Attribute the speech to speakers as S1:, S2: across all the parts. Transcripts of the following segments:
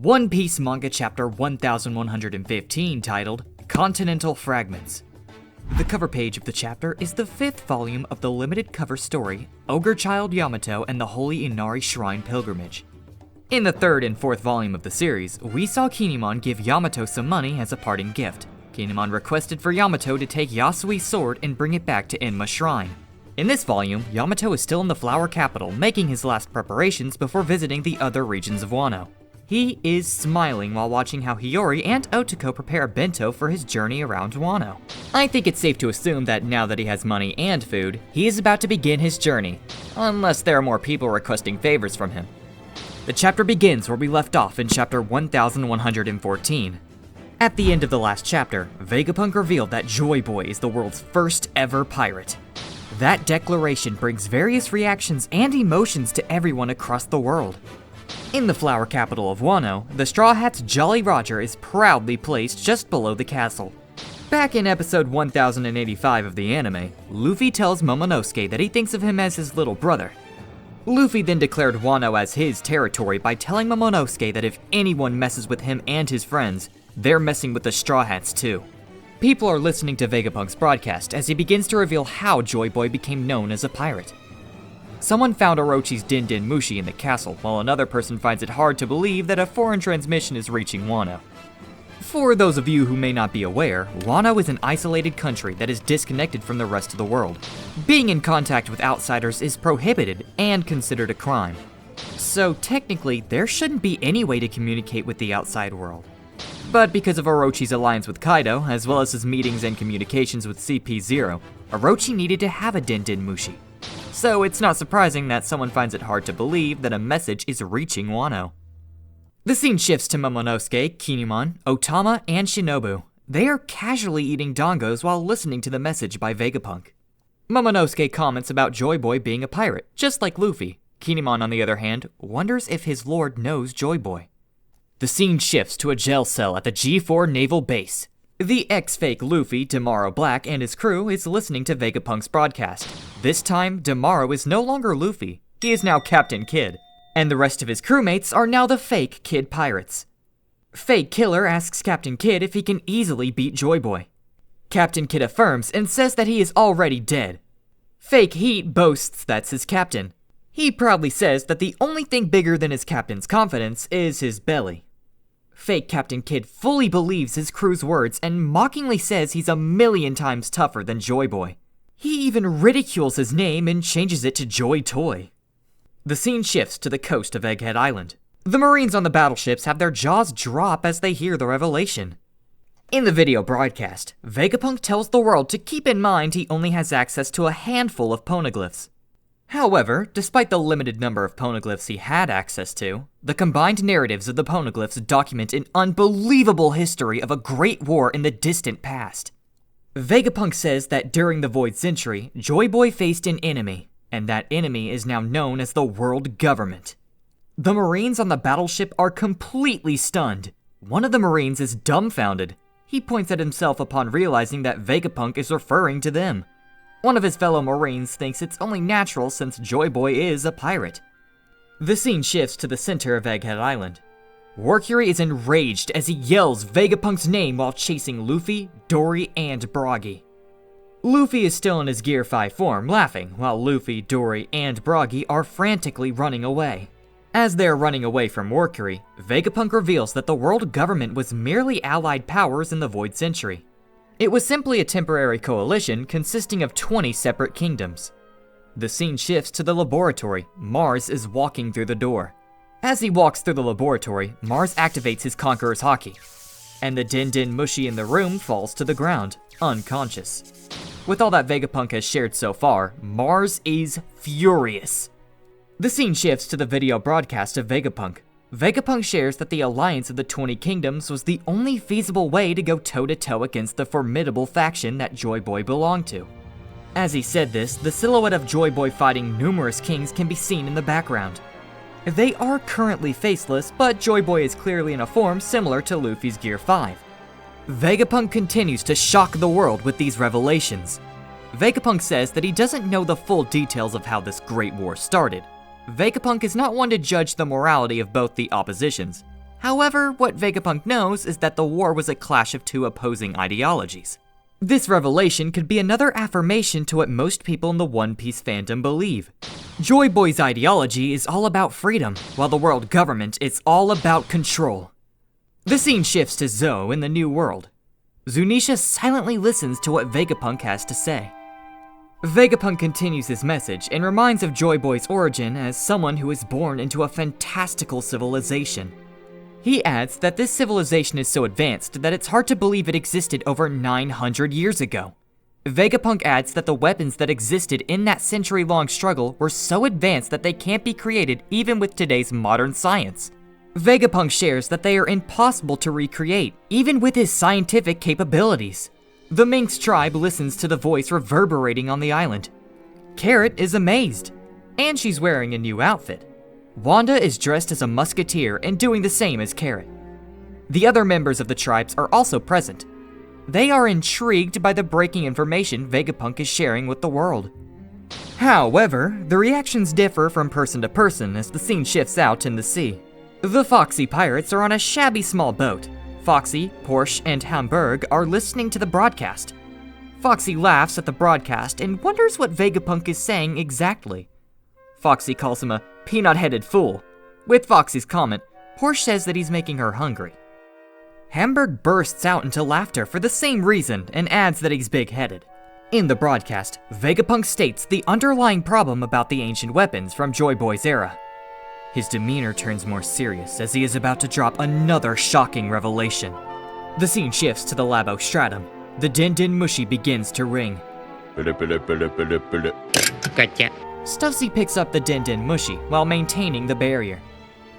S1: One Piece Manga Chapter 1115 titled Continental Fragments. The cover page of the chapter is the 5th volume of the limited cover story Ogre Child Yamato and the Holy Inari Shrine Pilgrimage. In the 3rd and 4th volume of the series, we saw Kinemon give Yamato some money as a parting gift. Kinemon requested for Yamato to take Yasui's sword and bring it back to Enma's shrine. In this volume, Yamato is still in the Flower Capital, making his last preparations before visiting the other regions of Wano. He is smiling while watching how Hiyori and Otoko prepare a bento for his journey around Wano. I think it's safe to assume that now that he has money and food, he is about to begin his journey, unless there are more people requesting favors from him. The chapter begins where we left off in chapter 1114. At the end of the last chapter, Vegapunk revealed that Joy Boy is the world's first ever pirate. That declaration brings various reactions and emotions to everyone across the world. In the flower capital of Wano, the Straw Hat's Jolly Roger is proudly placed just below the castle. Back in episode 1085 of the anime, Luffy tells Momonosuke that he thinks of him as his little brother. Luffy then declared Wano as his territory by telling Momonosuke that if anyone messes with him and his friends, they're messing with the Straw Hats too. People are listening to Vegapunk's broadcast as he begins to reveal how Joy Boy became known as a pirate. Someone found Orochi's Din Din Mushi in the castle, while another person finds it hard to believe that a foreign transmission is reaching Wano. For those of you who may not be aware, Wano is an isolated country that is disconnected from the rest of the world. Being in contact with outsiders is prohibited and considered a crime. So technically, there shouldn't be any way to communicate with the outside world. But because of Orochi's alliance with Kaido, as well as his meetings and communications with CP0, Orochi needed to have a Din Din Mushi. So it's not surprising that someone finds it hard to believe that a message is reaching Wano. The scene shifts to Momonosuke, Kinemon, Otama, and Shinobu. They are casually eating dongos while listening to the message by Vegapunk. Momonosuke comments about Joy Boy being a pirate, just like Luffy. Kinemon, on the other hand, wonders if his lord knows Joy Boy. The scene shifts to a jail cell at the G4 Naval Base. The ex-fake Luffy, Demaro Black, and his crew is listening to Vegapunk's broadcast. This time, Demaro is no longer Luffy. He is now Captain Kid. And the rest of his crewmates are now the fake Kid Pirates. Fake Killer asks Captain Kid if he can easily beat Joy Boy. Captain Kid affirms and says that he is already dead. Fake Heat boasts that's his captain. He proudly says that the only thing bigger than his captain's confidence is his belly. Fake Captain Kid fully believes his crew's words and mockingly says he's 1,000,000 times tougher than Joy Boy. He even ridicules his name and changes it to Joy Toy. The scene shifts to the coast of Egghead Island. The Marines on the battleships have their jaws drop as they hear the revelation. In the video broadcast, Vegapunk tells the world to keep in mind he only has access to a handful of poneglyphs. However, despite the limited number of poneglyphs he had access to, the combined narratives of the poneglyphs document an unbelievable history of a great war in the distant past. Vegapunk says that during the Void Century, Joy Boy faced an enemy, and that enemy is now known as the World Government. The Marines on the battleship are completely stunned. One of the Marines is dumbfounded. He points at himself upon realizing that Vegapunk is referring to them. One of his fellow Marines thinks it's only natural since Joy Boy is a pirate. The scene shifts to the center of Egghead Island. Workuri is enraged as he yells Vegapunk's name while chasing Luffy, Dory, and Broggy. Luffy is still in his Gear 5 form, laughing, while Luffy, Dory, and Broggy are frantically running away. As they are running away from Workuri, Vegapunk reveals that the world government was merely allied powers in the Void Century. It was simply a temporary coalition consisting of 20 separate kingdoms. The scene shifts to the laboratory. Mars is walking through the door. As he walks through the laboratory, Mars activates his Conqueror's Haki, and the Din Din Mushi in the room falls to the ground, unconscious. With all that Vegapunk has shared so far, Mars is furious. The scene shifts to the video broadcast of Vegapunk. Vegapunk shares that the alliance of the 20 kingdoms was the only feasible way to go toe-to-toe against the formidable faction that Joy Boy belonged to. As he said this, the silhouette of Joy Boy fighting numerous kings can be seen in the background. They are currently faceless, but Joy Boy is clearly in a form similar to Luffy's Gear 5. Vegapunk continues to shock the world with these revelations. Vegapunk says that he doesn't know the full details of how this great war started. Vegapunk is not one to judge the morality of both the oppositions. However, what Vegapunk knows is that the war was a clash of two opposing ideologies. This revelation could be another affirmation to what most people in the One Piece fandom believe. Joy Boy's ideology is all about freedom, while the world government is all about control. The scene shifts to Zou in the New World. Zunisha silently listens to what Vegapunk has to say. Vegapunk continues his message and reminds of Joy Boy's origin as someone who is born into a fantastical civilization. He adds that this civilization is so advanced that it's hard to believe it existed over 900 years ago. Vegapunk adds that the weapons that existed in that century-long struggle were so advanced that they can't be created even with today's modern science. Vegapunk shares that they are impossible to recreate, even with his scientific capabilities. The Minx tribe listens to the voice reverberating on the island. Carrot is amazed, and she's wearing a new outfit. Wanda is dressed as a musketeer and doing the same as Carrot. The other members of the tribes are also present. They are intrigued by the breaking information Vegapunk is sharing with the world. However, the reactions differ from person to person as the scene shifts out in the sea. The Foxy pirates are on a shabby small boat. Foxy, Porsche, and Hamburg are listening to the broadcast. Foxy laughs at the broadcast and wonders what Vegapunk is saying exactly. Foxy calls him a peanut-headed fool. With Foxy's comment, Porsche says that he's making her hungry. Hamburg bursts out into laughter for the same reason and adds that he's big-headed. In the broadcast, Vegapunk states the underlying problem about the ancient weapons from Joy Boy's era. His demeanor turns more serious as he is about to drop another shocking revelation. The scene shifts to the Labo Stratum. The Din Din Mushi begins to ring.
S2: Gotcha.
S1: Stussy picks up the Din Din Mushi while maintaining the barrier.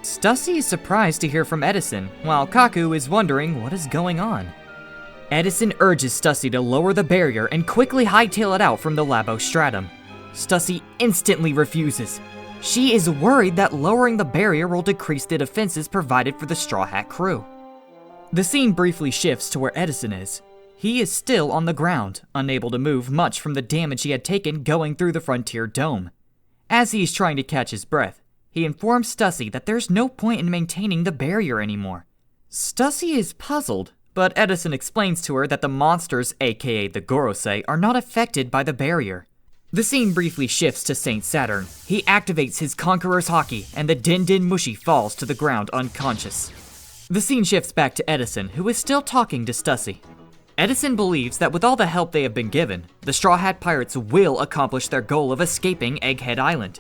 S1: Stussy is surprised to hear from Edison, while Kaku is wondering what is going on. Edison urges Stussy to lower the barrier and quickly hightail it out from the Labo Stratum. Stussy instantly refuses. She is worried that lowering the barrier will decrease the defenses provided for the Straw Hat crew. The scene briefly shifts to where Edison is. He is still on the ground, unable to move much from the damage he had taken going through the Frontier Dome. As he is trying to catch his breath, he informs Stussy that there's no point in maintaining the barrier anymore. Stussy is puzzled, but Edison explains to her that the monsters, aka the Gorosei, are not affected by the barrier. The scene briefly shifts to Saint Saturn. He activates his Conqueror's Haki, and the Din Din Mushi falls to the ground unconscious. The scene shifts back to Edison, who is still talking to Stussy. Edison believes that with all the help they have been given, the Straw Hat Pirates will accomplish their goal of escaping Egghead Island.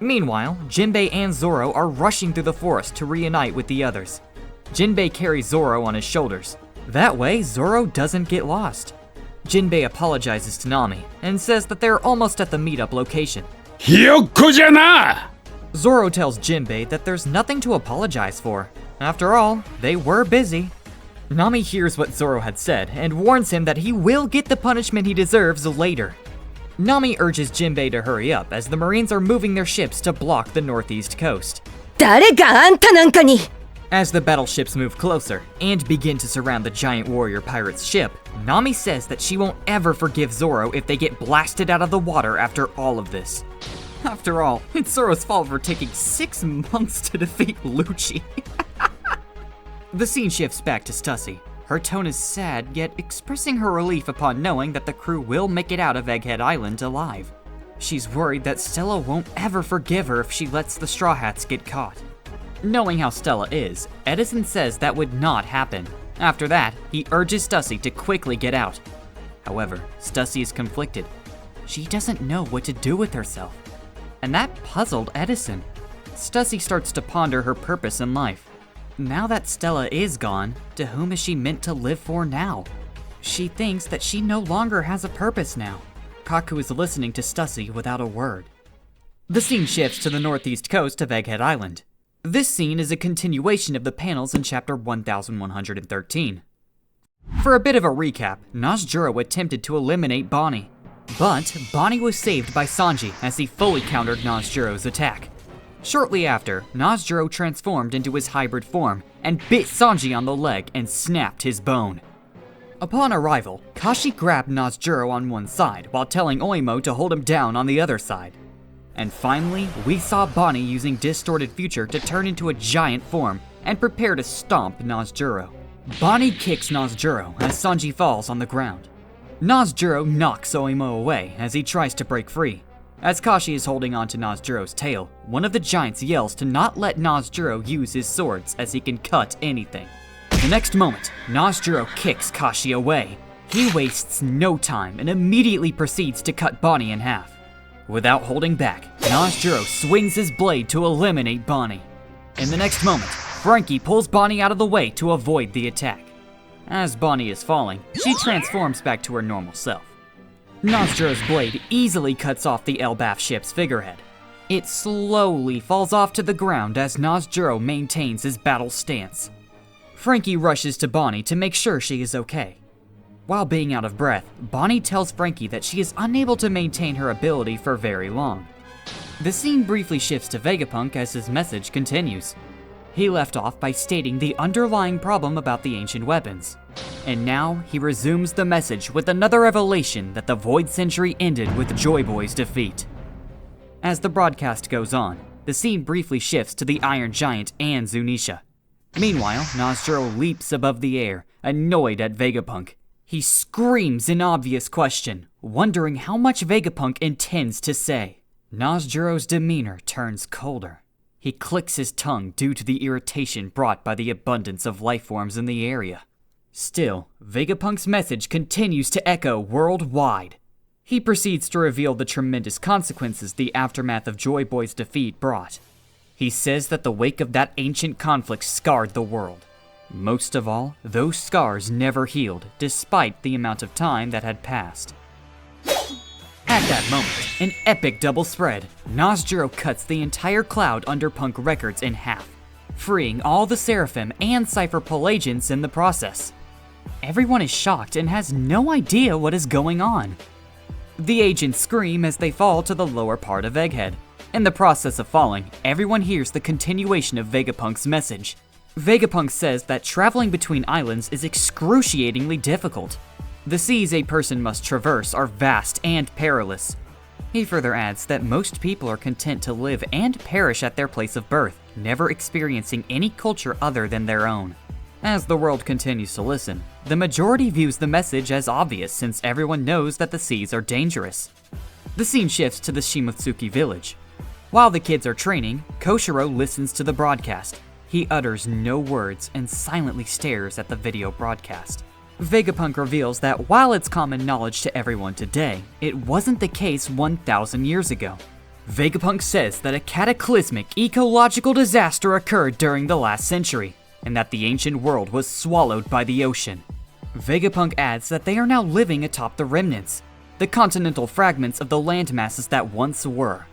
S1: Meanwhile, Jinbei and Zoro are rushing through the forest to reunite with the others. Jinbei carries Zoro on his shoulders. That way, Zoro doesn't get lost. Jinbei apologizes to Nami and says that they're almost at the meetup location.
S2: Hyoko-jana!
S1: Zoro tells Jinbei that there's nothing to apologize for. After all, they were busy. Nami hears what Zoro had said and warns him that he will get the punishment he deserves later. Nami urges Jinbei to hurry up as the Marines are moving their ships to block the northeast coast.
S3: 誰があんたなんかに
S1: As the battleships move closer and begin to surround the giant warrior pirate's ship, Nami says that she won't ever forgive Zoro if they get blasted out of the water after all of this. After all, it's Zoro's fault for taking 6 months to defeat Lucci. The scene shifts back to Stussy. Her tone is sad, yet expressing her relief upon knowing that the crew will make it out of Egghead Island alive. She's worried that Stella won't ever forgive her if she lets the Straw Hats get caught. Knowing how Stella is, Edison says that would not happen. After that, he urges Stussy to quickly get out. However, Stussy is conflicted. She doesn't know what to do with herself. And that puzzled Edison. Stussy starts to ponder her purpose in life. Now that Stella is gone, to whom is she meant to live for now? She thinks that she no longer has a purpose now. Kaku is listening to Stussy without a word. The scene shifts to the northeast coast of Egghead Island. This scene is a continuation of the panels in chapter 1113. For a bit of a recap, Nazjuro attempted to eliminate Bonnie. But Bonnie was saved by Sanji as he fully countered Nazjuro's attack. Shortly after, Nazjuro transformed into his hybrid form and bit Sanji on the leg and snapped his bone. Upon arrival, Kashi grabbed Nazjuro on one side while telling Oimo to hold him down on the other side. And finally, we saw Bonnie using Distorted Future to turn into a giant form and prepare to stomp Nazjuro. Bonnie kicks Nazjuro as Sanji falls on the ground. Nazjuro knocks Oimo away as he tries to break free. As Kashi is holding onto Nazjuro's tail, one of the giants yells to not let Nazjuro use his swords as he can cut anything. The next moment, Nazjuro kicks Kashi away. He wastes no time and immediately proceeds to cut Bonnie in half. Without holding back, Nazjuro swings his blade to eliminate Bonnie. In the next moment, Frankie pulls Bonnie out of the way to avoid the attack. As Bonnie is falling, she transforms back to her normal self. Nazjuro's blade easily cuts off the Elbaf ship's figurehead. It slowly falls off to the ground as Nazjuro maintains his battle stance. Frankie rushes to Bonnie to make sure she is okay. While being out of breath, Bonnie tells Frankie that she is unable to maintain her ability for very long. The scene briefly shifts to Vegapunk as his message continues. He left off by stating the underlying problem about the ancient weapons. And now he resumes the message with another revelation that the Void Century ended with Joy Boy's defeat. As the broadcast goes on, the scene briefly shifts to the Iron Giant and Zunisha. Meanwhile, Nazjuro leaps above the air, annoyed at Vegapunk. He screams in obvious question, wondering how much Vegapunk intends to say. Nazjuro's demeanor turns colder. He clicks his tongue due to the irritation brought by the abundance of life forms in the area. Still, Vegapunk's message continues to echo worldwide. He proceeds to reveal the tremendous consequences the aftermath of Joy Boy's defeat brought. He says that the wake of that ancient conflict scarred the world. Most of all, those scars never healed, despite the amount of time that had passed. At that moment, an epic double spread, Nazjuro cuts the entire cloud under Punk Records in half, freeing all the Seraphim and Cypher Pelagians in the process. Everyone is shocked and has no idea what is going on. The agents scream as they fall to the lower part of Egghead. In the process of falling, everyone hears the continuation of Vegapunk's message. Vegapunk says that traveling between islands is excruciatingly difficult. The seas a person must traverse are vast and perilous. He further adds that most people are content to live and perish at their place of birth, never experiencing any culture other than their own. As the world continues to listen, the majority views the message as obvious since everyone knows that the seas are dangerous. The scene shifts to the Shimotsuki village. While the kids are training, Koshiro listens to the broadcast. He utters no words and silently stares at the video broadcast. Vegapunk reveals that while it's common knowledge to everyone today, it wasn't the case 1,000 years ago. Vegapunk says that a cataclysmic ecological disaster occurred during the last century, and that the ancient world was swallowed by the ocean. Vegapunk adds that they are now living atop the remnants, the continental fragments of the landmasses that once were.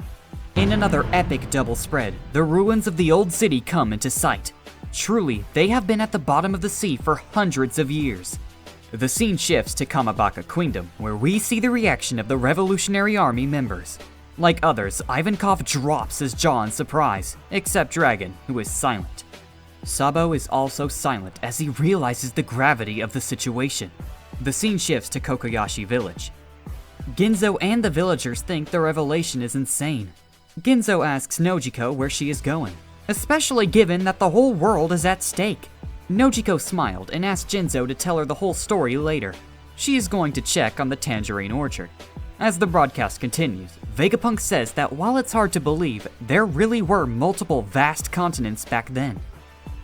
S1: In another epic double spread, the ruins of the old city come into sight. Truly, they have been at the bottom of the sea for hundreds of years. The scene shifts to Kamabaka Queendom, where we see the reaction of the Revolutionary Army members. Like others, Ivankov drops his jaw in surprise, except Dragon, who is silent. Sabo is also silent as he realizes the gravity of the situation. The scene shifts to Kokoyashi Village. Ginzo and the villagers think the revelation is insane. Ginzo asks Nojiko where she is going, especially given that the whole world is at stake. Nojiko smiled and asked Ginzo to tell her the whole story later. She is going to check on the Tangerine Orchard. As the broadcast continues, Vegapunk says that while it's hard to believe, there really were multiple vast continents back then.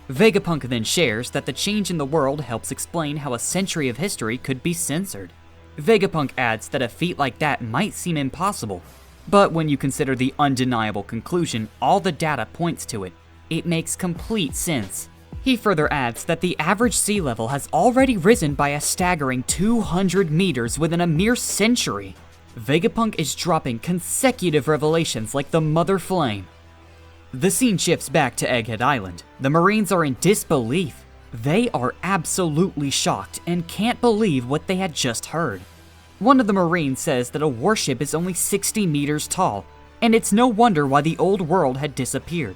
S1: Vegapunk then shares that the change in the world helps explain how a century of history could be censored. Vegapunk adds that a feat like that might seem impossible, but when you consider the undeniable conclusion all the data points to it, it makes complete sense. He further adds that the average sea level has already risen by a staggering 200 meters within a mere century. Vegapunk is dropping consecutive revelations like the Mother Flame. The scene shifts back to Egghead Island. The Marines are in disbelief. They are absolutely shocked and can't believe what they had just heard. One of the Marines says that a warship is only 60 meters tall, and it's no wonder why the old world had disappeared.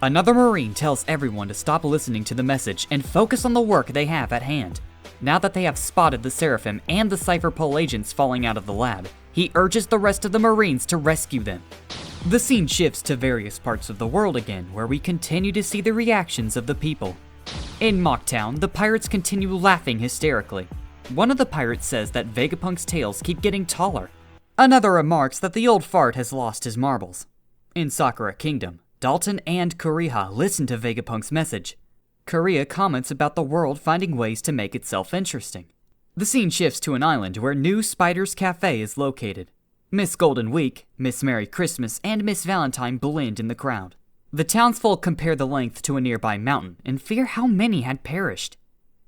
S1: Another Marine tells everyone to stop listening to the message and focus on the work they have at hand. Now that they have spotted the Seraphim and the Cypher Pelagians falling out of the lab, he urges the rest of the Marines to rescue them. The scene shifts to various parts of the world again, where we continue to see the reactions of the people. In Mocktown, the pirates continue laughing hysterically. One of the pirates says that Vegapunk's tails keep getting taller. Another remarks that the old fart has lost his marbles. In Sakura Kingdom, Dalton and Kuriha listen to Vegapunk's message. Kuriha comments about the world finding ways to make itself interesting. The scene shifts to an island where New Spider's Cafe is located. Miss Golden Week, Miss Merry Christmas, and Miss Valentine blend in the crowd. The townsfolk compare the length to a nearby mountain and fear how many had perished.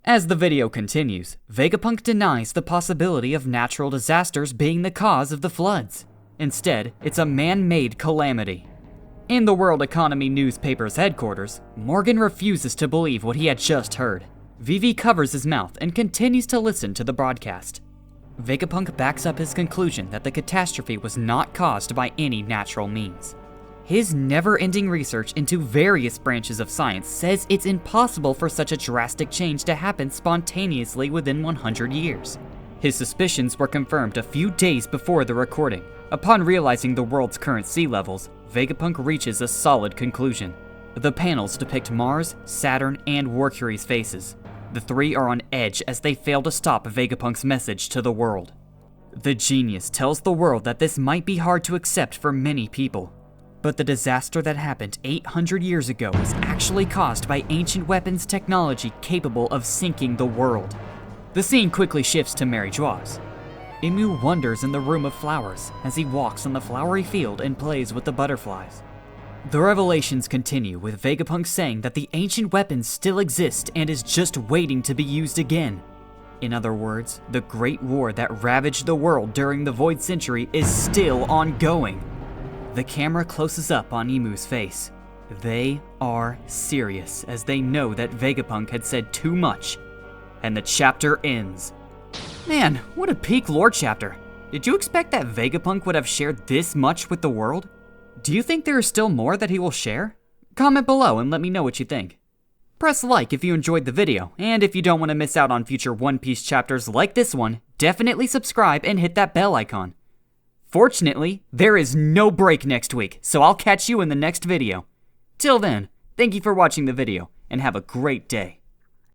S1: As the video continues, Vegapunk denies the possibility of natural disasters being the cause of the floods. Instead, it's a man-made calamity. In the World Economy newspaper's headquarters, Morgan refuses to believe what he had just heard. Vivi covers his mouth and continues to listen to the broadcast. Vegapunk backs up his conclusion that the catastrophe was not caused by any natural means. His never-ending research into various branches of science says it's impossible for such a drastic change to happen spontaneously within 100 years. His suspicions were confirmed a few days before the recording. Upon realizing the world's current sea levels, Vegapunk reaches a solid conclusion. The panels depict Mars, Saturn, and Mercury's faces. The three are on edge as they fail to stop Vegapunk's message to the world. The genius tells the world that this might be hard to accept for many people, but the disaster that happened 800 years ago was actually caused by ancient weapons technology capable of sinking the world. The scene quickly shifts to Mary Joie's. Emu wanders in the room of flowers as he walks on the flowery field and plays with the butterflies. The revelations continue with Vegapunk saying that the ancient weapons still exist and is just waiting to be used again. In other words, the Great War that ravaged the world during the Void Century is still ongoing. The camera closes up on Emu's face. They are serious as they know that Vegapunk had said too much, and the chapter ends. Man, what a peak lore chapter. Did you expect that Vegapunk would have shared this much with the world? Do you think there is still more that he will share? Comment below and let me know what you think. Press like if you enjoyed the video, and if you don't want to miss out on future One Piece chapters like this one, definitely subscribe and hit that bell icon. Fortunately, there is no break next week, so I'll catch you in the next video. Till then, thank you for watching the video, and have a great day.